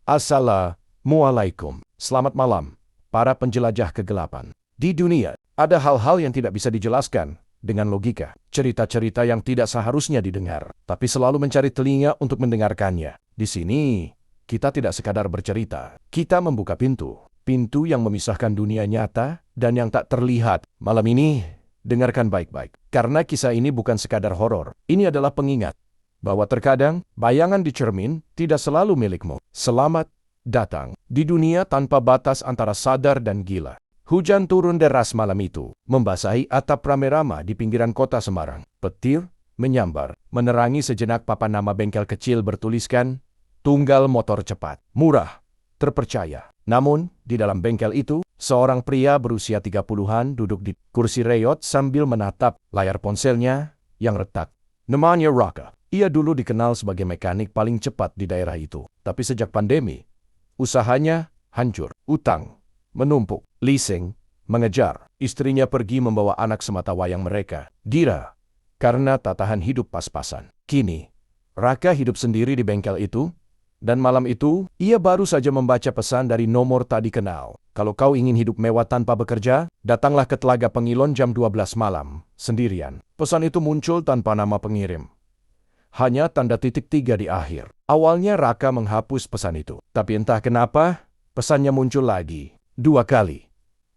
Assalamualaikum. Selamat malam, para penjelajah kegelapan. Di dunia, ada hal-hal yang tidak bisa dijelaskan dengan logika. Cerita-cerita yang tidak seharusnya didengar, tapi selalu mencari telinga untuk mendengarkannya. Di sini, kita tidak sekadar bercerita. Kita membuka pintu. Pintu yang memisahkan dunia nyata dan yang tak terlihat. Malam ini, dengarkan baik-baik. Karena kisah ini bukan sekadar horor. Ini adalah pengingat bahwa terkadang bayangan di cermin tidak selalu milikmu. Selamat datang di dunia tanpa batas antara sadar dan gila. Hujan turun deras malam itu, membasahi atap rame-rama di pinggiran kota Semarang. Petir menyambar, menerangi sejenak papan nama bengkel kecil bertuliskan, "Tunggal motor cepat, murah, terpercaya." Namun, di dalam bengkel itu, seorang pria berusia 30-an duduk di kursi reyot sambil menatap layar ponselnya yang retak. Namanya Raka. Ia dulu dikenal sebagai mekanik paling cepat di daerah itu. Tapi sejak pandemi, usahanya hancur. Utang menumpuk, leasing mengejar. Istrinya pergi membawa anak sematawayang mereka, Dira, karena tak tahan hidup pas-pasan. Kini, Raka hidup sendiri di bengkel itu, dan malam itu, ia baru saja membaca pesan dari nomor tak dikenal. Kalau kau ingin hidup mewah tanpa bekerja, datanglah ke Telaga Pengilon jam 12 malam, sendirian. Pesan itu muncul tanpa nama pengirim. Hanya tanda titik 3 di akhir. Awalnya Raka menghapus pesan itu. Tapi entah kenapa, pesannya muncul lagi. 2 kali.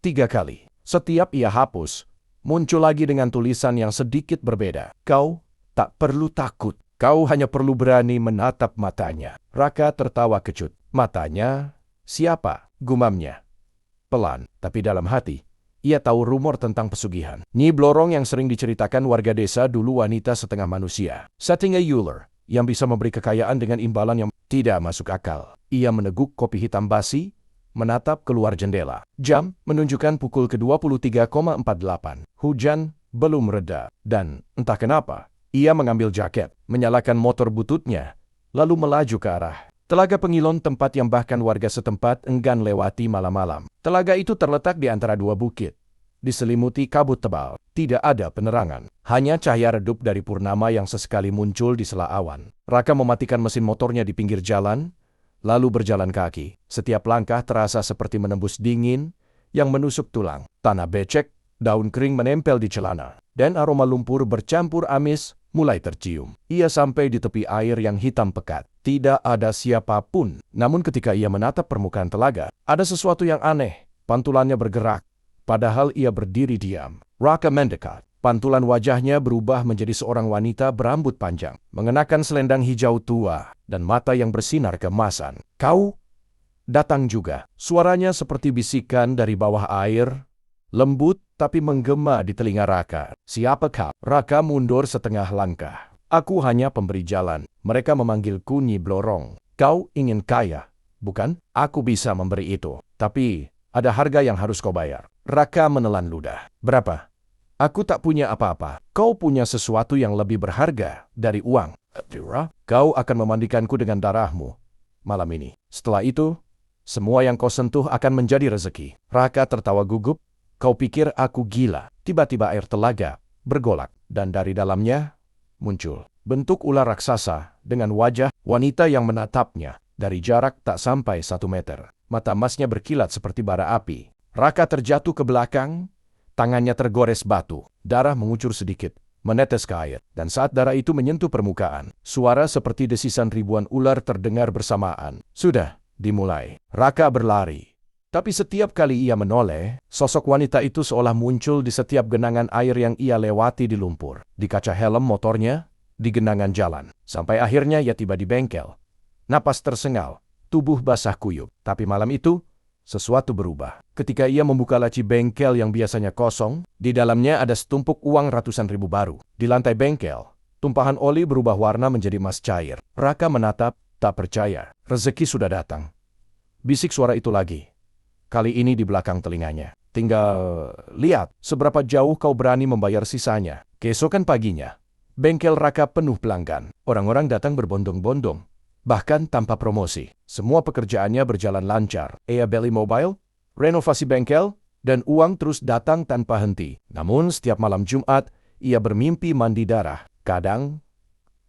3 kali. Setiap ia hapus, muncul lagi dengan tulisan yang sedikit berbeda. Kau tak perlu takut. Kau hanya perlu berani menatap matanya. Raka tertawa kecut. Matanya? Siapa? Gumamnya. Pelan, tapi dalam hati, ia tahu rumor tentang pesugihan. Nyi Blorong yang sering diceritakan warga desa dulu wanita setengah manusia. Setting a Euler, yang bisa memberi kekayaan dengan imbalan yang tidak masuk akal. Ia meneguk kopi hitam basi, menatap keluar jendela. Jam menunjukkan pukul ke-23,48. Hujan belum reda, dan entah kenapa, ia mengambil jaket, menyalakan motor bututnya, lalu melaju ke arah Telaga Pengilon, tempat yang bahkan warga setempat enggan lewati malam-malam. Telaga itu terletak di antara 2 bukit. Diselimuti kabut tebal, tidak ada penerangan. Hanya cahaya redup dari purnama yang sesekali muncul di sela awan. Raka mematikan mesin motornya di pinggir jalan, lalu berjalan kaki. Setiap langkah terasa seperti menembus dingin yang menusuk tulang. Tanah becek, daun kering menempel di celana, dan aroma lumpur bercampur amis mulai tercium. Ia sampai di tepi air yang hitam pekat. Tidak ada siapapun. Namun ketika ia menatap permukaan telaga, ada sesuatu yang aneh. Pantulannya bergerak, padahal ia berdiri diam. Raka mendekat. Pantulan wajahnya berubah menjadi seorang wanita berambut panjang, mengenakan selendang hijau tua, dan mata yang bersinar keemasan. Kau datang juga. Suaranya seperti bisikan dari bawah air, lembut tapi menggema di telinga Raka. Siapa kau? Raka mundur setengah langkah. Aku hanya pemberi jalan. Mereka memanggilku Nyi Blorong. Kau ingin kaya, bukan? Aku bisa memberi itu. Tapi, ada harga yang harus kau bayar. Raka menelan ludah. Berapa? Aku tak punya apa-apa. Kau punya sesuatu yang lebih berharga dari uang. Dira, kau akan memandikanku dengan darahmu malam ini. Setelah itu, semua yang kau sentuh akan menjadi rezeki. Raka tertawa gugup. Kau pikir aku gila? Tiba-tiba air telaga bergolak, dan dari dalamnya muncul bentuk ular raksasa dengan wajah wanita yang menatapnya dari jarak tak sampai 1 meter. Mata emasnya berkilat seperti bara api. Raka terjatuh ke belakang, tangannya tergores batu. Darah mengucur sedikit, menetes ke air. Dan saat darah itu menyentuh permukaan, suara seperti desisan ribuan ular terdengar bersamaan. Sudah, dimulai. Raka berlari. Tapi setiap kali ia menoleh, sosok wanita itu seolah muncul di setiap genangan air yang ia lewati di lumpur, di kaca helm motornya, di genangan jalan. Sampai akhirnya ia tiba di bengkel. Napas tersengal, tubuh basah kuyup. Tapi malam itu, sesuatu berubah. Ketika ia membuka laci bengkel yang biasanya kosong, di dalamnya ada setumpuk uang ratusan ribu baru. Di lantai bengkel, tumpahan oli berubah warna menjadi emas cair. Raka menatap, tak percaya. Rezeki sudah datang. Bisik suara itu lagi. Kali ini di belakang telinganya. Tinggal lihat seberapa jauh kau berani membayar sisanya. Keesokan paginya, bengkel Raka penuh pelanggan. Orang-orang datang berbondong-bondong, bahkan tanpa promosi. Semua pekerjaannya berjalan lancar. Ia beli mobil, renovasi bengkel, dan uang terus datang tanpa henti. Namun setiap malam Jumat, ia bermimpi mandi darah. Kadang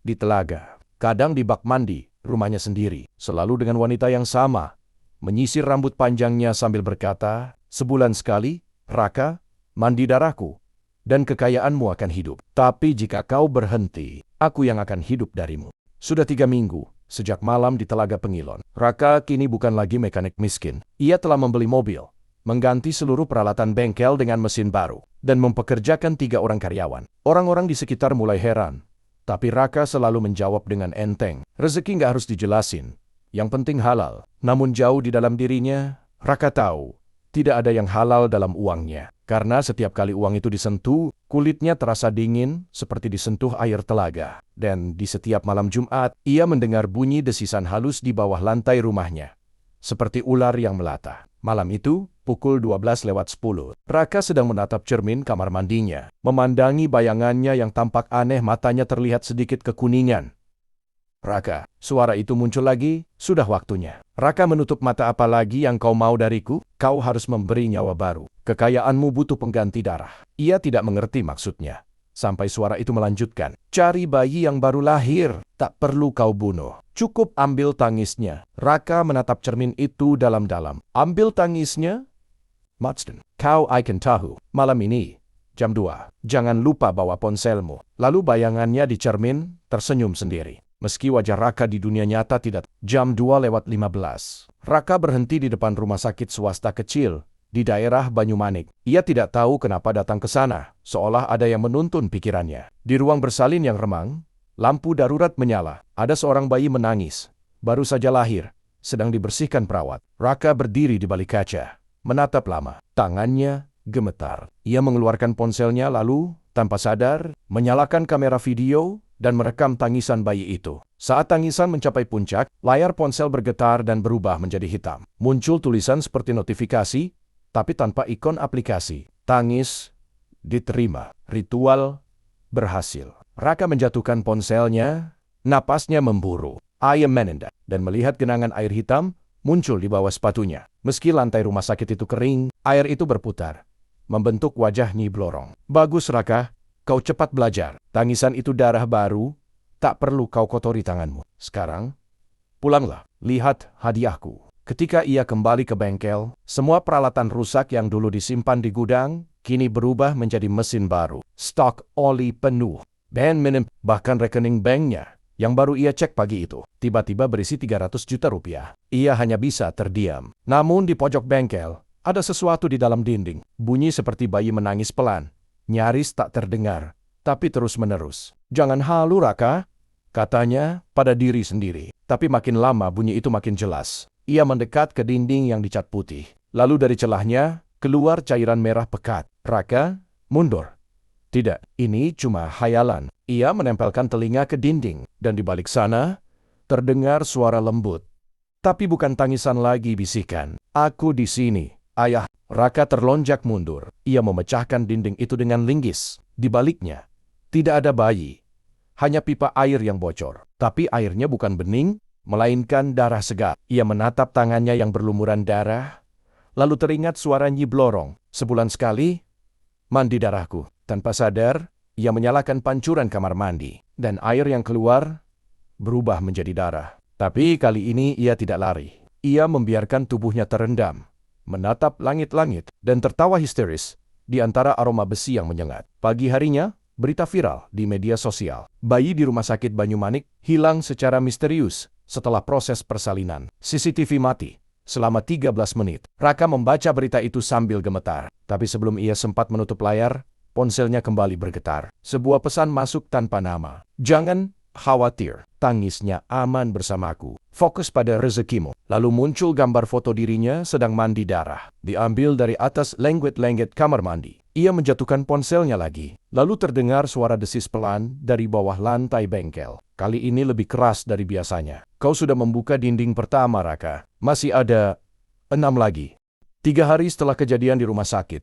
di telaga, kadang di bak mandi. rumahnya sendiri, selalu dengan wanita yang sama, menyisir rambut panjangnya sambil berkata, "Sebulan sekali, Raka, mandi darahku, dan kekayaanmu akan hidup. Tapi jika kau berhenti, aku yang akan hidup darimu." Sudah 3 minggu, sejak malam di Telaga Pengilon. Raka kini bukan lagi mekanik miskin. Ia telah membeli mobil, mengganti seluruh peralatan bengkel dengan mesin baru, dan mempekerjakan 3 orang karyawan. Orang-orang di sekitar mulai heran. Tapi Raka selalu menjawab dengan enteng. Rezeki nggak harus dijelasin. Yang penting halal. Namun jauh di dalam dirinya, Raka tahu, tidak ada yang halal dalam uangnya. Karena setiap kali uang itu disentuh, kulitnya terasa dingin seperti disentuh air telaga. Dan di setiap malam Jumat, ia mendengar bunyi desisan halus di bawah lantai rumahnya. Seperti ular yang melata. Malam itu, pukul 12:10, Raka sedang menatap cermin kamar mandinya. Memandangi bayangannya yang tampak aneh, matanya terlihat sedikit kekuningan. "Raka," suara itu muncul lagi, "sudah waktunya." Raka menutup mata. "Apa lagi yang kau mau dariku? Kau harus memberi nyawa baru. Kekayaanmu butuh pengganti darah." Ia tidak mengerti maksudnya. Sampai suara itu melanjutkan, "Cari bayi yang baru lahir. Tak perlu kau bunuh. Cukup ambil tangisnya." Raka menatap cermin itu dalam-dalam. "Ambil tangisnya? Marsden, kau akan tahu. Malam ini, jam 2. Jangan lupa bawa ponselmu." Lalu bayangannya di cermin tersenyum sendiri. Meski wajah Raka di dunia nyata tidak. Jam 2:15. Raka berhenti di depan rumah sakit swasta kecil di daerah Banyumanik. Ia tidak tahu kenapa datang ke sana, seolah ada yang menuntun pikirannya. Di ruang bersalin yang remang, lampu darurat menyala. Ada seorang bayi menangis, baru saja lahir, sedang dibersihkan perawat. Raka berdiri di balik kaca, menatap lama. Tangannya gemetar. Ia mengeluarkan ponselnya lalu, tanpa sadar, menyalakan kamera video dan merekam tangisan bayi itu. Saat tangisan mencapai puncak, layar ponsel bergetar dan berubah menjadi hitam. Muncul tulisan seperti notifikasi, tapi tanpa ikon aplikasi. "Tangis diterima. Ritual berhasil." Raka menjatuhkan ponselnya, napasnya memburu. Ia menendak dan melihat genangan air hitam muncul di bawah sepatunya. Meski lantai rumah sakit itu kering, air itu berputar, membentuk wajah Nyi Blorong. "Bagus Raka, kau cepat belajar. Tangisan itu darah baru, tak perlu kau kotori tanganmu. Sekarang, pulanglah, lihat hadiahku." Ketika ia kembali ke bengkel, semua peralatan rusak yang dulu disimpan di gudang, kini berubah menjadi mesin baru. Stok oli penuh, ban minim, bahkan rekening banknya, yang baru ia cek pagi itu, tiba-tiba berisi 300 juta rupiah. Ia hanya bisa terdiam. Namun di pojok bengkel, ada sesuatu di dalam dinding. Bunyi seperti bayi menangis pelan. Nyaris tak terdengar, tapi terus-menerus. "Jangan halu Raka," katanya pada diri sendiri. Tapi makin lama bunyi itu makin jelas. Ia mendekat ke dinding yang dicat putih. Lalu dari celahnya, keluar cairan merah pekat. "Raka, mundur." "Tidak, ini cuma khayalan." Ia menempelkan telinga ke dinding, dan di balik sana, terdengar suara lembut. Tapi bukan tangisan lagi, bisikan. "Aku di sini, ayah." Raka terlonjak mundur. Ia memecahkan dinding itu dengan linggis. Di baliknya, tidak ada bayi. Hanya pipa air yang bocor. Tapi airnya bukan bening, melainkan darah segar. Ia menatap tangannya yang berlumuran darah, lalu teringat suara Nyi Blorong. "Sebulan sekali, mandi darahku." Tanpa sadar, ia menyalakan pancuran kamar mandi, dan air yang keluar berubah menjadi darah. Tapi kali ini ia tidak lari. Ia membiarkan tubuhnya terendam, menatap langit-langit, dan tertawa histeris di antara aroma besi yang menyengat. Pagi harinya, berita viral di media sosial. Bayi di rumah sakit Banyumanik hilang secara misterius setelah proses persalinan. CCTV mati selama 13 menit. Raka membaca berita itu sambil gemetar. Tapi sebelum ia sempat menutup layar, ponselnya kembali bergetar. Sebuah pesan masuk tanpa nama. "Jangan khawatir, tangisnya aman bersamaku. Fokus pada rezekimu." Lalu muncul gambar foto dirinya sedang mandi darah. Diambil dari atas lengket-lengket kamar mandi. Ia menjatuhkan ponselnya lagi. Lalu terdengar suara desis pelan dari bawah lantai bengkel. Kali ini lebih keras dari biasanya. "Kau sudah membuka dinding pertama, Raka. Masih ada 6 lagi." 3 hari setelah kejadian di rumah sakit,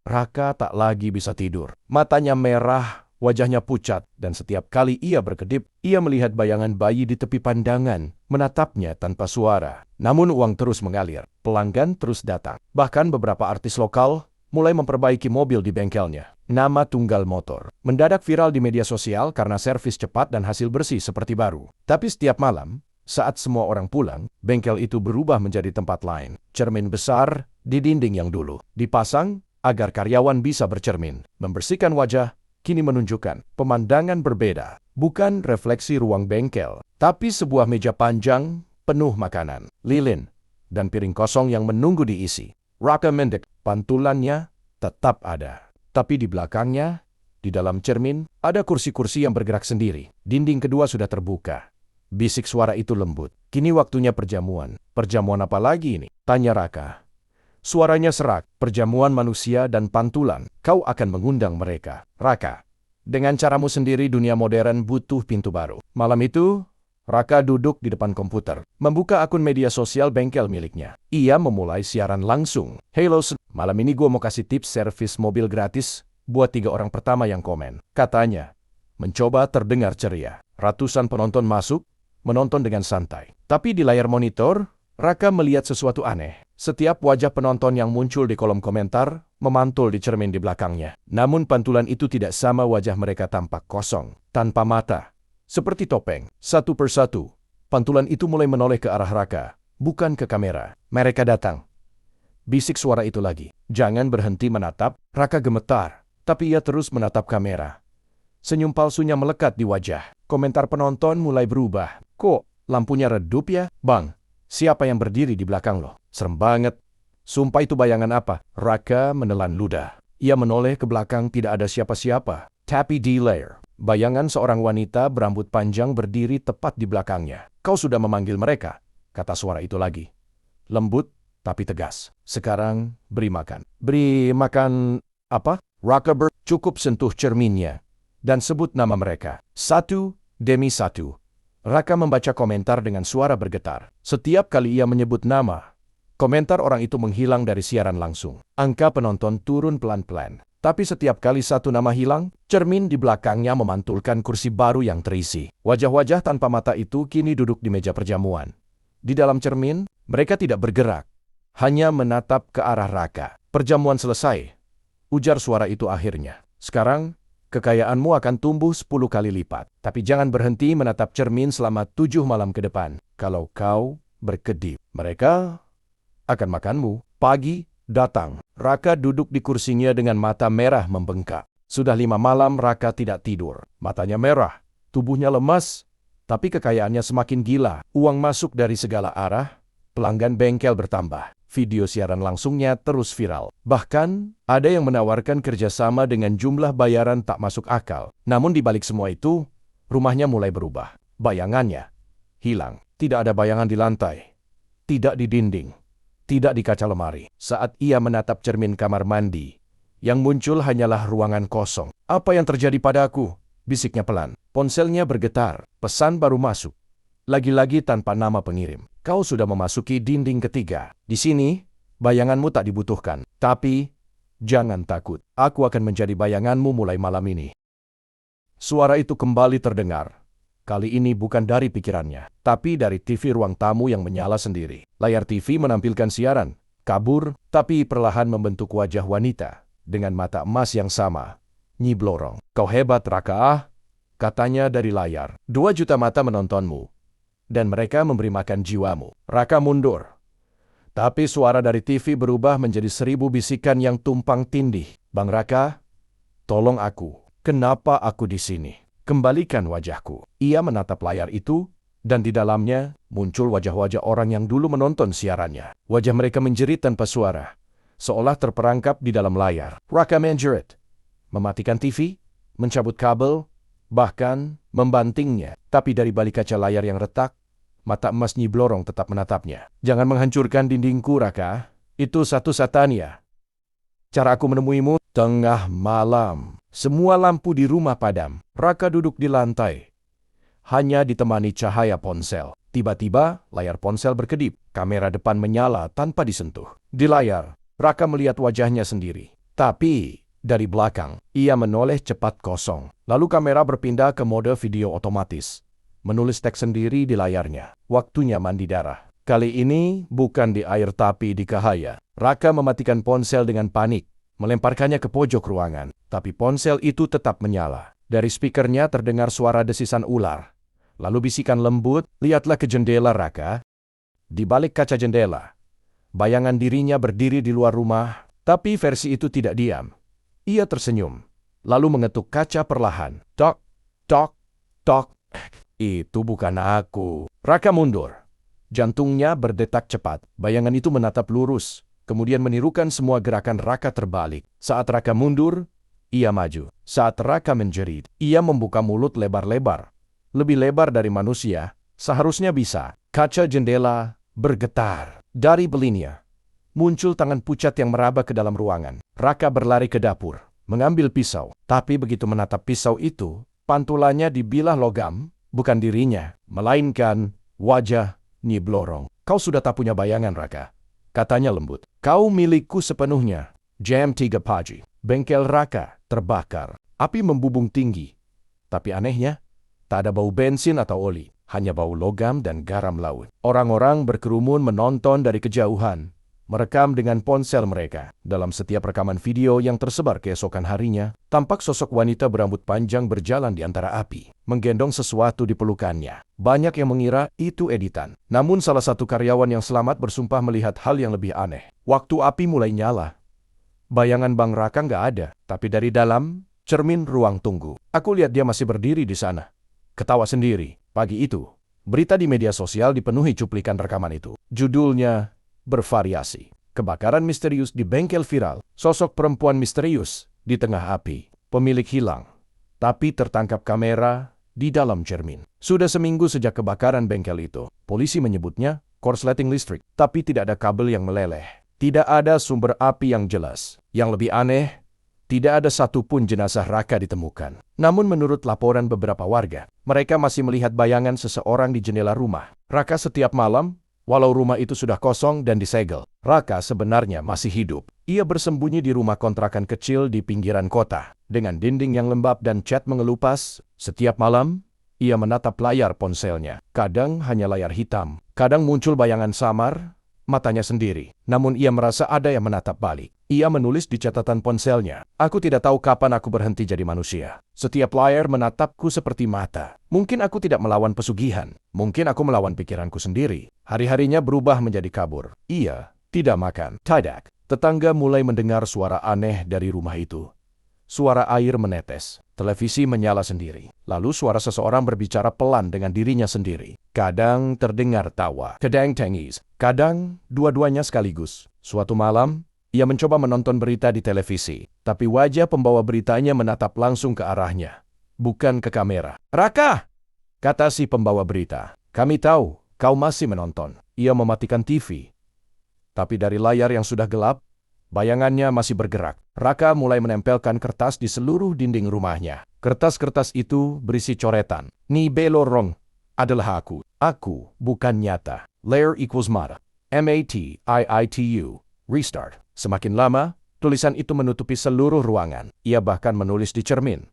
Raka tak lagi bisa tidur. Matanya merah, wajahnya pucat, dan setiap kali ia berkedip, ia melihat bayangan bayi di tepi pandangan, menatapnya tanpa suara. Namun uang terus mengalir, pelanggan terus datang. Bahkan beberapa artis lokal mulai memperbaiki mobil di bengkelnya. Nama Tunggal Motor mendadak viral di media sosial karena servis cepat dan hasil bersih seperti baru. Tapi setiap malam, Saat semua orang pulang, bengkel itu berubah menjadi tempat lain. Cermin besar di dinding yang dulu dipasang agar karyawan bisa bercermin. Membersihkan wajah kini menunjukkan pemandangan berbeda. Bukan refleksi ruang bengkel, tapi sebuah meja panjang penuh makanan, lilin, dan piring kosong yang menunggu diisi. Raka mendek, pantulannya tetap ada. Tapi di belakangnya, di dalam cermin, ada kursi-kursi yang bergerak sendiri. Dinding kedua sudah terbuka. Bisik suara itu lembut. Kini waktunya perjamuan. Perjamuan apa lagi ini? Tanya Raka. Suaranya serak, perjamuan manusia dan pantulan. Kau akan mengundang mereka. Raka, dengan caramu sendiri dunia modern butuh pintu baru. Malam itu, Raka duduk di depan komputer, membuka akun media sosial bengkel miliknya. Ia memulai siaran langsung. Halo, malam ini gue mau kasih tips servis mobil gratis buat 3 orang pertama yang komen. Katanya, mencoba terdengar ceria. Ratusan penonton masuk, menonton dengan santai. Tapi di layar monitor, Raka melihat sesuatu aneh. Setiap wajah penonton yang muncul di kolom komentar memantul di cermin di belakangnya. Namun pantulan itu tidak sama, wajah mereka tampak kosong, tanpa mata. Seperti topeng. Satu persatu, pantulan itu mulai menoleh ke arah Raka, bukan ke kamera. Mereka datang. Bisik suara itu lagi. Jangan berhenti menatap. Raka gemetar, tapi ia terus menatap kamera. Senyum palsunya melekat di wajah. Komentar penonton mulai berubah. Kok lampunya redup ya? Bang, siapa yang berdiri di belakang lo? Serem banget. Sumpah itu bayangan apa? Raka menelan ludah. Ia menoleh ke belakang, tidak ada siapa-siapa. Tapi di layar, bayangan seorang wanita berambut panjang berdiri tepat di belakangnya. Kau sudah memanggil mereka, kata suara itu lagi. Lembut, tapi tegas. Sekarang, beri makan. Beri makan apa? Raka cukup sentuh cerminnya dan sebut nama mereka. Satu demi satu. Raka membaca komentar dengan suara bergetar. Setiap kali ia menyebut nama, komentar orang itu menghilang dari siaran langsung. Angka penonton turun pelan-pelan. Tapi setiap kali satu nama hilang, cermin di belakangnya memantulkan kursi baru yang terisi. Wajah-wajah tanpa mata itu kini duduk di meja perjamuan. Di dalam cermin, mereka tidak bergerak, hanya menatap ke arah Raka. Perjamuan selesai, ujar suara itu akhirnya. Sekarang, kekayaanmu akan tumbuh 10 kali lipat. Tapi jangan berhenti menatap cermin selama 7 malam ke depan. Kalau kau berkedip, mereka akan makanmu. Pagi datang. Raka duduk di kursinya dengan mata merah membengkak. Sudah 5 malam Raka tidak tidur. Matanya merah, tubuhnya lemas, tapi kekayaannya semakin gila. Uang masuk dari segala arah, pelanggan bengkel bertambah. Video siaran langsungnya terus viral. Bahkan, ada yang menawarkan kerjasama dengan jumlah bayaran tak masuk akal. Namun di balik semua itu, rumahnya mulai berubah. Bayangannya hilang. Tidak ada bayangan di lantai, tidak di dinding, tidak di kaca lemari. Saat ia menatap cermin kamar mandi, yang muncul hanyalah ruangan kosong. Apa yang terjadi padaku? Bisiknya pelan. Ponselnya bergetar. Pesan baru masuk. Lagi-lagi tanpa nama pengirim. Kau sudah memasuki dinding ketiga. Di sini, bayanganmu tak dibutuhkan. Tapi, jangan takut. Aku akan menjadi bayanganmu mulai malam ini. Suara itu kembali terdengar. Kali ini bukan dari pikirannya, tapi dari TV ruang tamu yang menyala sendiri. Layar TV menampilkan siaran, kabur, tapi perlahan membentuk wajah wanita dengan mata emas yang sama. Nyi Blorong. Kau hebat, Raka, katanya dari layar. 2 juta mata menontonmu, dan mereka memberi makan jiwamu. Raka mundur. Tapi suara dari TV berubah menjadi 1000 bisikan yang tumpang tindih. Bang Raka, tolong aku. Kenapa aku di sini? Kembalikan wajahku. Ia menatap layar itu, dan di dalamnya muncul wajah-wajah orang yang dulu menonton siarannya. Wajah mereka menjerit tanpa suara, seolah terperangkap di dalam layar. Raka menjerit, mematikan TV, mencabut kabel, bahkan membantingnya. Tapi dari balik kaca layar yang retak, mata emas Nyi Blorong tetap menatapnya. Jangan menghancurkan dindingku, Raka. Itu satu satania. Cara aku menemuimu, tengah malam. Semua lampu di rumah padam. Raka duduk di lantai, hanya ditemani cahaya ponsel. Tiba-tiba, layar ponsel berkedip. Kamera depan menyala tanpa disentuh. Di layar, Raka melihat wajahnya sendiri. Tapi, dari belakang, ia menoleh cepat kosong. Lalu kamera berpindah ke mode video otomatis. Menulis teks sendiri di layarnya. Waktunya mandi darah. Kali ini, bukan di air tapi di cahaya. Raka mematikan ponsel dengan panik, melemparkannya ke pojok ruangan. Tapi ponsel itu tetap menyala. Dari speakernya terdengar suara desisan ular. Lalu bisikan lembut, lihatlah ke jendela Raka. Di balik kaca jendela, bayangan dirinya berdiri di luar rumah, tapi versi itu tidak diam. Ia tersenyum, lalu mengetuk kaca perlahan. Tok, tok, tok. Itu bukan aku. Raka mundur. Jantungnya berdetak cepat. Bayangan itu menatap lurus, kemudian menirukan semua gerakan Raka terbalik. Saat Raka mundur, ia maju. Saat Raka menjerit, ia membuka mulut lebar-lebar. Lebih lebar dari manusia, seharusnya bisa. Kaca jendela bergetar. Dari belinya, muncul tangan pucat yang meraba ke dalam ruangan. Raka berlari ke dapur, mengambil pisau. Tapi begitu menatap pisau itu, pantulannya dibilah logam, bukan dirinya, melainkan wajah Nyi Blorong. Kau sudah tak punya bayangan, Raka, katanya lembut. Kau milikku sepenuhnya. Jam 3 pagi. Bengkel Raka terbakar. Api membubung tinggi. Tapi anehnya, tak ada bau bensin atau oli. Hanya bau logam dan garam laut. Orang-orang berkerumun menonton dari kejauhan, merekam dengan ponsel mereka. Dalam setiap rekaman video yang tersebar keesokan harinya, tampak sosok wanita berambut panjang berjalan di antara api, menggendong sesuatu di pelukannya. Banyak yang mengira itu editan. Namun salah satu karyawan yang selamat bersumpah melihat hal yang lebih aneh. Waktu api mulai nyala, bayangan Bang Raka nggak ada, tapi dari dalam cermin ruang tunggu, aku lihat dia masih berdiri di sana. Ketawa sendiri. Pagi itu, berita di media sosial dipenuhi cuplikan rekaman itu. Judulnya bervariasi. Kebakaran misterius di bengkel viral. Sosok perempuan misterius di tengah api. Pemilik hilang, tapi tertangkap kamera di dalam cermin. Sudah seminggu sejak kebakaran bengkel itu. Polisi menyebutnya korsleting listrik, tapi tidak ada kabel yang meleleh. Tidak ada sumber api yang jelas. Yang lebih aneh, tidak ada satupun jenazah Raka ditemukan. Namun menurut laporan beberapa warga, mereka masih melihat bayangan seseorang di jendela rumah Raka setiap malam, walau rumah itu sudah kosong dan disegel. Raka sebenarnya masih hidup. Ia bersembunyi di rumah kontrakan kecil di pinggiran kota, dengan dinding yang lembab dan cat mengelupas. Setiap malam, ia menatap layar ponselnya. Kadang hanya layar hitam, kadang muncul bayangan samar, matanya sendiri. Namun ia merasa ada yang menatap balik. Ia menulis di catatan ponselnya, "Aku tidak tahu kapan aku berhenti jadi manusia. Setiap layar menatapku seperti mata. Mungkin aku tidak melawan pesugihan. Mungkin aku melawan pikiranku sendiri." Hari-harinya berubah menjadi kabur. Ia tidak makan. Tidak. Tetangga mulai mendengar suara aneh dari rumah itu. Suara air menetes. Televisi menyala sendiri. Lalu suara seseorang berbicara pelan dengan dirinya sendiri. Kadang terdengar tawa, kadang tangis, kadang dua-duanya sekaligus. Suatu malam, ia mencoba menonton berita di televisi, tapi wajah pembawa beritanya menatap langsung ke arahnya, bukan ke kamera. "Raka!" kata si pembawa berita. "Kami tahu, kau masih menonton." Ia mematikan TV. Tapi dari layar yang sudah gelap, bayangannya masih bergerak. Raka mulai menempelkan kertas di seluruh dinding rumahnya. Kertas-kertas itu berisi coretan. "Nyi Blorong adalah aku. Aku bukan nyata. Layer equals mata. MATIITU. Restart." Semakin lama, tulisan itu menutupi seluruh ruangan. Ia bahkan menulis di cermin,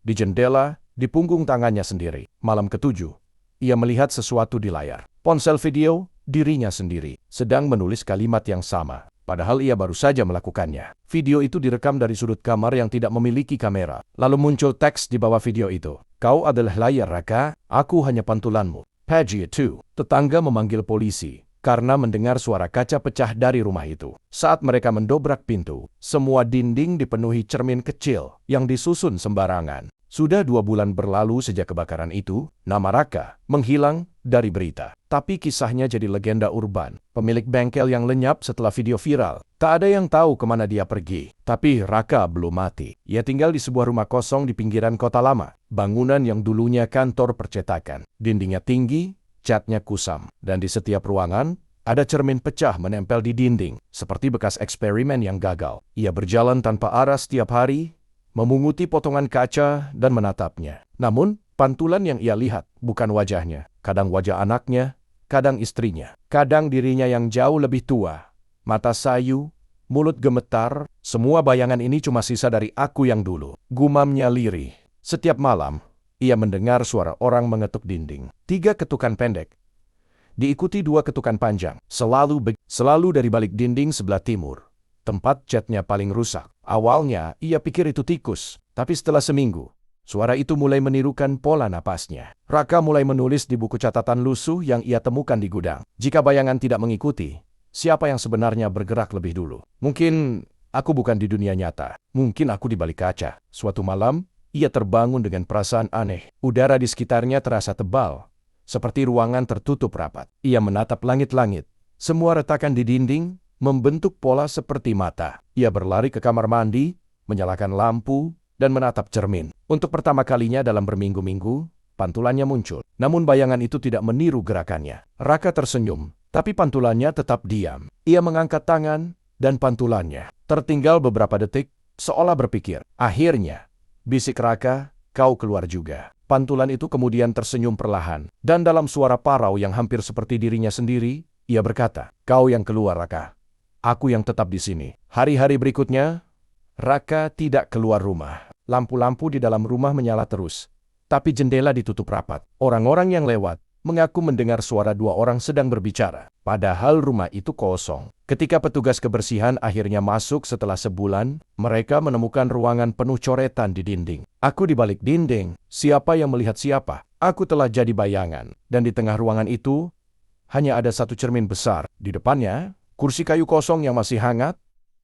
di jendela, di punggung tangannya sendiri. Malam ketujuh, ia melihat sesuatu di layar. Ponsel video, dirinya sendiri, sedang menulis kalimat yang sama. Padahal ia baru saja melakukannya. Video itu direkam dari sudut kamar yang tidak memiliki kamera. Lalu muncul teks di bawah video itu. "Kau adalah layar, Raka. Aku hanya pantulanmu." Page 2. Tetangga memanggil polisi karena mendengar suara kaca pecah dari rumah itu. Saat mereka mendobrak pintu, semua dinding dipenuhi cermin kecil yang disusun sembarangan. Sudah 2 bulan berlalu sejak kebakaran itu, nama Raka menghilang dari berita. Tapi kisahnya jadi legenda urban. Pemilik bengkel yang lenyap setelah video viral. Tak ada yang tahu kemana dia pergi. Tapi Raka belum mati. Ia tinggal di sebuah rumah kosong di pinggiran kota lama. Bangunan yang dulunya kantor percetakan. Dindingnya tinggi, catnya kusam, dan di setiap ruangan ada cermin pecah menempel di dinding, seperti bekas eksperimen yang gagal. Ia berjalan tanpa arah setiap hari, memunguti potongan kaca dan menatapnya. Namun, pantulan yang ia lihat bukan wajahnya, kadang wajah anaknya, kadang istrinya, kadang dirinya yang jauh lebih tua. Mata sayu, mulut gemetar, semua bayangan ini cuma sisa dari aku yang dulu. Gumamnya lirih. Setiap malam, ia mendengar suara orang mengetuk dinding. 3 ketukan pendek, diikuti 2 ketukan panjang. Selalu dari balik dinding sebelah timur, tempat catnya paling rusak. Awalnya, ia pikir itu tikus. Tapi setelah seminggu, Suara itu mulai menirukan pola napasnya. Raka mulai menulis di buku catatan lusuh yang ia temukan di gudang. Jika bayangan tidak mengikuti, siapa yang sebenarnya bergerak lebih dulu? Mungkin aku bukan di dunia nyata. Mungkin aku di balik kaca. Suatu malam, ia terbangun dengan perasaan aneh. Udara di sekitarnya terasa tebal, seperti ruangan tertutup rapat. Ia menatap langit-langit. Semua retakan di dinding membentuk pola seperti mata. Ia berlari ke kamar mandi, menyalakan lampu, dan menatap cermin. Untuk pertama kalinya dalam berminggu-minggu, pantulannya muncul. Namun bayangan itu tidak meniru gerakannya. Raka tersenyum, tapi pantulannya tetap diam. Ia mengangkat tangan, dan pantulannya tertinggal beberapa detik, seolah berpikir. Akhirnya, bisik Raka, kau keluar juga. Pantulan itu kemudian tersenyum perlahan, dan dalam suara parau yang hampir seperti dirinya sendiri, ia berkata, kau yang keluar, Raka. Aku yang tetap di sini. Hari-hari berikutnya, Raka tidak keluar rumah. Lampu-lampu di dalam rumah menyala terus, tapi jendela ditutup rapat. Orang-orang yang lewat mengaku mendengar suara dua orang sedang berbicara, padahal rumah itu kosong. Ketika petugas kebersihan akhirnya masuk setelah sebulan, mereka menemukan ruangan penuh coretan di dinding. Aku di balik dinding, siapa yang melihat siapa? Aku telah jadi bayangan, dan di tengah ruangan itu, hanya ada satu cermin besar. Di depannya, kursi kayu kosong yang masih hangat,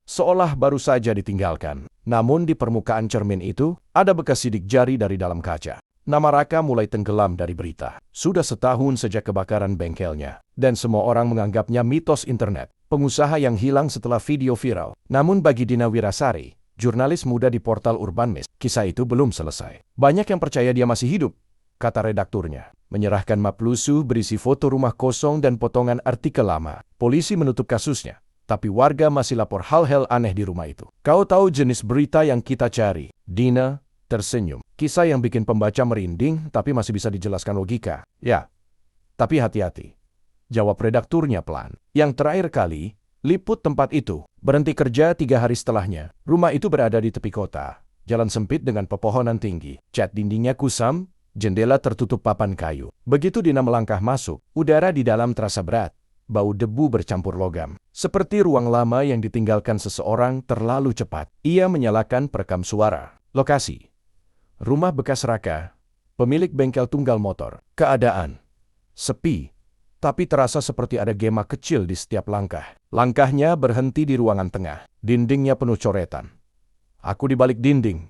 seolah baru saja ditinggalkan. Namun di permukaan cermin itu, ada bekas sidik jari dari dalam kaca. Nama Raka mulai tenggelam dari berita. Sudah setahun sejak kebakaran bengkelnya, dan semua orang menganggapnya mitos internet, pengusaha yang hilang setelah video viral. Namun bagi Dina Wirasari, jurnalis muda di portal Urban Mist, kisah itu belum selesai. Banyak yang percaya dia masih hidup, kata redakturnya, menyerahkan map lusuh berisi foto rumah kosong dan potongan artikel lama. Polisi menutup kasusnya, tapi warga masih lapor hal-hal aneh di rumah itu. Kau tahu jenis berita yang kita cari? Dina tersenyum. Kisah yang bikin pembaca merinding, tapi masih bisa dijelaskan logika. Ya, tapi hati-hati, jawab redakturnya pelan. Yang terakhir kali, liput tempat itu berhenti kerja 3 hari setelahnya. Rumah itu berada di tepi kota. Jalan sempit dengan pepohonan tinggi. Cat dindingnya kusam, jendela tertutup papan kayu. Begitu Dina melangkah masuk, udara di dalam terasa berat. Bau debu bercampur logam. Seperti ruang lama yang ditinggalkan seseorang terlalu cepat. Ia menyalakan perekam suara. Lokasi: rumah bekas Raka, pemilik bengkel tunggal motor. Keadaan: sepi, tapi terasa seperti ada gema kecil di setiap langkah. Langkahnya berhenti di ruangan tengah. Dindingnya penuh coretan. Aku di balik dinding.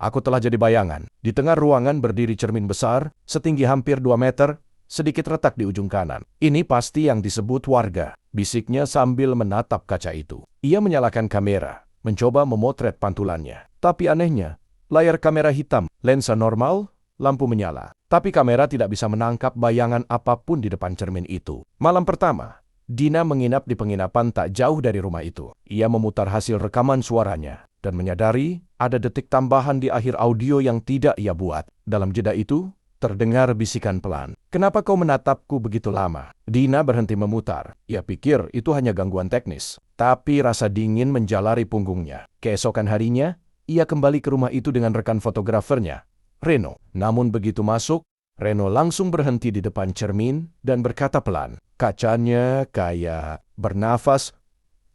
Aku telah jadi bayangan. Di tengah ruangan berdiri cermin besar, setinggi hampir 2 meter, sedikit retak di ujung kanan. Ini pasti yang disebut warga, bisiknya sambil menatap kaca itu. Ia menyalakan kamera, mencoba memotret pantulannya. Tapi anehnya, layar kamera hitam, lensa normal, lampu menyala. Tapi kamera tidak bisa menangkap bayangan apapun di depan cermin itu. Malam pertama, Dina menginap di penginapan tak jauh dari rumah itu. Ia memutar hasil rekaman suaranya, dan menyadari ada detik tambahan di akhir audio yang tidak ia buat. Dalam jeda itu, terdengar bisikan pelan. Kenapa kau menatapku begitu lama? Dina berhenti memutar. Ia pikir itu hanya gangguan teknis. Tapi rasa dingin menjalari punggungnya. Keesokan harinya, ia kembali ke rumah itu dengan rekan fotografernya, Reno. Namun begitu masuk, Reno langsung berhenti di depan cermin dan berkata pelan. Kacanya kayak bernafas.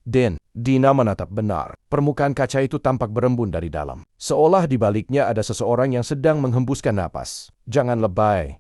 Dina menatap benar. Permukaan kaca itu tampak berembun dari dalam. Seolah di baliknya ada seseorang yang sedang menghembuskan napas. Jangan lebay,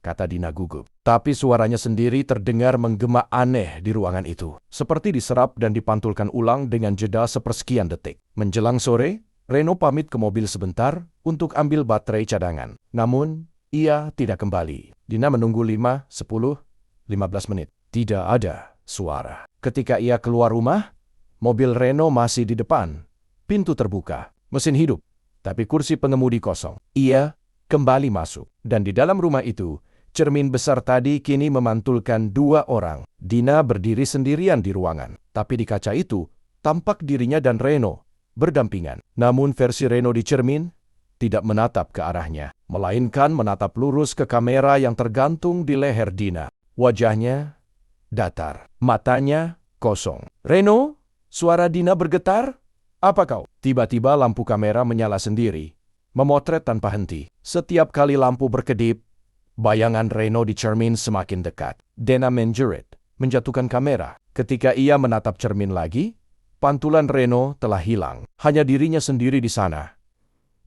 kata Dina gugup. Tapi suaranya sendiri terdengar menggema aneh di ruangan itu. Seperti diserap dan dipantulkan ulang dengan jeda sepersekian detik. Menjelang sore, Reno pamit ke mobil sebentar untuk ambil baterai cadangan. Namun, ia tidak kembali. Dina menunggu 5, 10, 15 menit. Tidak ada suara. Ketika ia keluar rumah, mobil Reno masih di depan. Pintu terbuka, mesin hidup, tapi kursi pengemudi kosong. Ia kembali masuk, dan di dalam rumah itu, cermin besar tadi kini memantulkan 2 orang. Dina berdiri sendirian di ruangan, tapi di kaca itu, tampak dirinya dan Reno berdampingan. Namun versi Reno di cermin tidak menatap ke arahnya, melainkan menatap lurus ke kamera yang tergantung di leher Dina. Wajahnya datar, matanya kosong. Reno, suara Dina bergetar. Apa kau? Tiba-tiba lampu kamera menyala sendiri, memotret tanpa henti. Setiap kali lampu berkedip, bayangan Reno di cermin semakin dekat. Dina menjerit, menjatuhkan kamera. Ketika ia menatap cermin lagi, pantulan Reno telah hilang. Hanya dirinya sendiri di sana.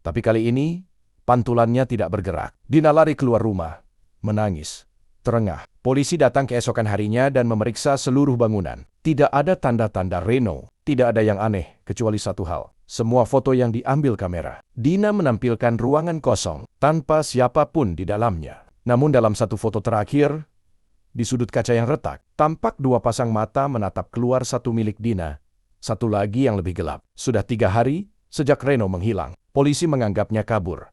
Tapi kali ini, Pantulannya tidak bergerak. Dina lari keluar rumah, menangis, terengah. Polisi datang keesokan harinya dan memeriksa seluruh bangunan. Tidak ada tanda-tanda Reno. Tidak ada yang aneh, kecuali satu hal. Semua foto yang diambil kamera. Dina menampilkan ruangan kosong, tanpa siapapun di dalamnya. Namun dalam satu foto terakhir, di sudut kaca yang retak, tampak dua pasang mata menatap keluar, satu milik Dina, satu lagi yang lebih gelap. Sudah 3 hari sejak Reno menghilang. Polisi menganggapnya kabur.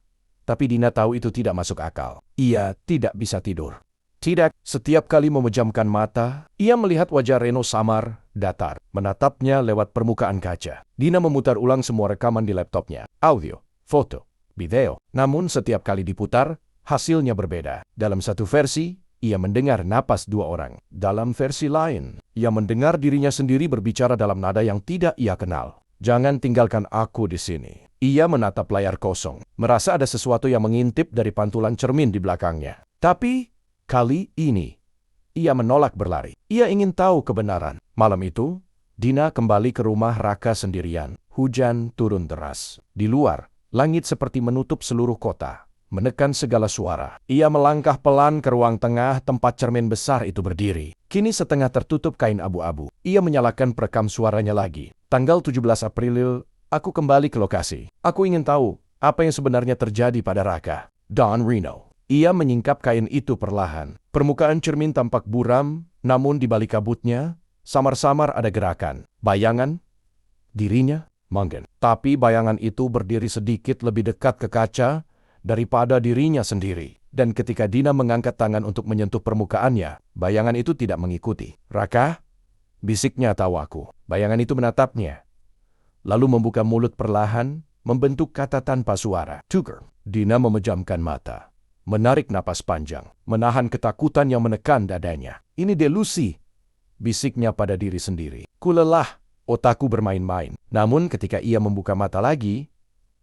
Tapi Dina tahu itu tidak masuk akal. Ia tidak bisa tidur. Tidak, setiap kali memejamkan mata, ia melihat wajah Reno samar, datar, menatapnya lewat permukaan kaca. Dina memutar ulang semua rekaman di laptopnya. Audio, foto, video. Namun setiap kali diputar, hasilnya berbeda. Dalam satu versi, ia mendengar napas 2 orang. Dalam versi lain, ia mendengar dirinya sendiri berbicara dalam nada yang tidak ia kenal. Jangan tinggalkan aku di sini. Ia menatap layar kosong, merasa ada sesuatu yang mengintip dari pantulan cermin di belakangnya. Tapi, kali ini, ia menolak berlari. Ia ingin tahu kebenaran. Malam itu, Dina kembali ke rumah Raka sendirian. Hujan turun deras. Di luar, langit seperti menutup seluruh kota, menekan segala suara. Ia melangkah pelan ke ruang tengah tempat cermin besar itu berdiri. Kini setengah tertutup kain abu-abu. Ia menyalakan perekam suaranya lagi. Tanggal 17 April, aku kembali ke lokasi. Aku ingin tahu apa yang sebenarnya terjadi pada Raka. Don Reno. Ia menyingkap kain itu perlahan. Permukaan cermin tampak buram, namun di balik kabutnya, samar-samar ada gerakan. Bayangan? Dirinya? Mungkin. Tapi bayangan itu berdiri sedikit lebih dekat ke kaca daripada dirinya sendiri. Dan ketika Dina mengangkat tangan untuk menyentuh permukaannya, bayangan itu tidak mengikuti. Raka? Bisiknya tahu aku. Bayangan itu menatapnya. Lalu membuka mulut perlahan, membentuk kata tanpa suara. Tuker. Dina memejamkan mata, menarik napas panjang, menahan ketakutan yang menekan dadanya. Ini delusi, bisiknya pada diri sendiri. Kulelah, otakku bermain-main. Namun ketika ia membuka mata lagi,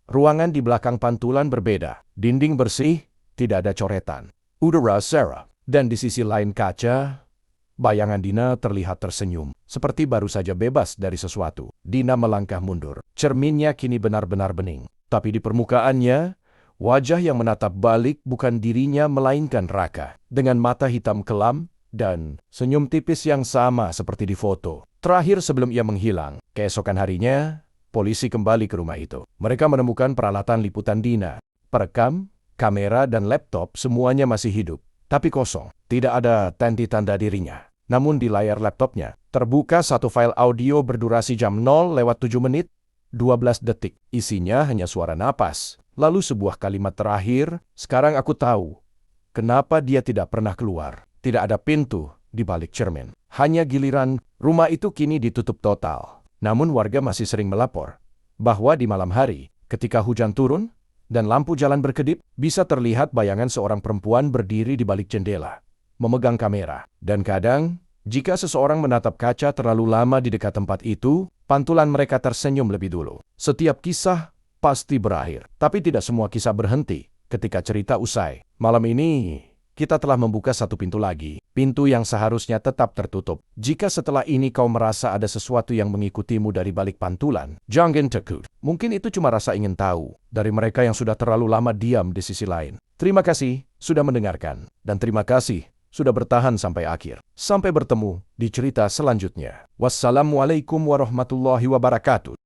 ruangan di belakang pantulan berbeda. Dinding bersih, tidak ada coretan. Udara cerah. Dan di sisi lain kaca, bayangan Dina terlihat tersenyum, seperti baru saja bebas dari sesuatu. Dina melangkah mundur. Cerminnya kini benar-benar bening. Tapi di permukaannya, wajah yang menatap balik bukan dirinya melainkan Raka. Dengan mata hitam kelam dan senyum tipis yang sama seperti di foto. Terakhir sebelum ia menghilang, keesokan harinya, polisi kembali ke rumah itu. Mereka menemukan peralatan liputan Dina. Perekam, kamera, dan laptop semuanya masih hidup. Tapi kosong. Tidak ada tanda dirinya. Namun di layar laptopnya, terbuka satu file audio berdurasi jam 0:07 menit, 12 detik. Isinya hanya suara napas. Lalu sebuah kalimat terakhir, sekarang aku tahu kenapa dia tidak pernah keluar. Tidak ada pintu di balik cermin. Hanya giliran. Rumah itu kini ditutup total. Namun warga masih sering melapor bahwa di malam hari, ketika hujan turun dan lampu jalan berkedip, bisa terlihat bayangan seorang perempuan berdiri di balik jendela, memegang kamera. Dan kadang, jika seseorang menatap kaca terlalu lama di dekat tempat itu, pantulan mereka tersenyum lebih dulu. Setiap kisah pasti berakhir. Tapi tidak semua kisah berhenti ketika cerita usai. Malam ini, kita telah membuka satu pintu lagi. Pintu yang seharusnya tetap tertutup. Jika setelah ini kau merasa ada sesuatu yang mengikutimu dari balik pantulan, jangan takut. Mungkin itu cuma rasa ingin tahu dari mereka yang sudah terlalu lama diam di sisi lain. Terima kasih sudah mendengarkan. Dan terima kasih sudah bertahan sampai akhir. Sampai bertemu di cerita selanjutnya. Wassalamualaikum warahmatullahi wabarakatuh.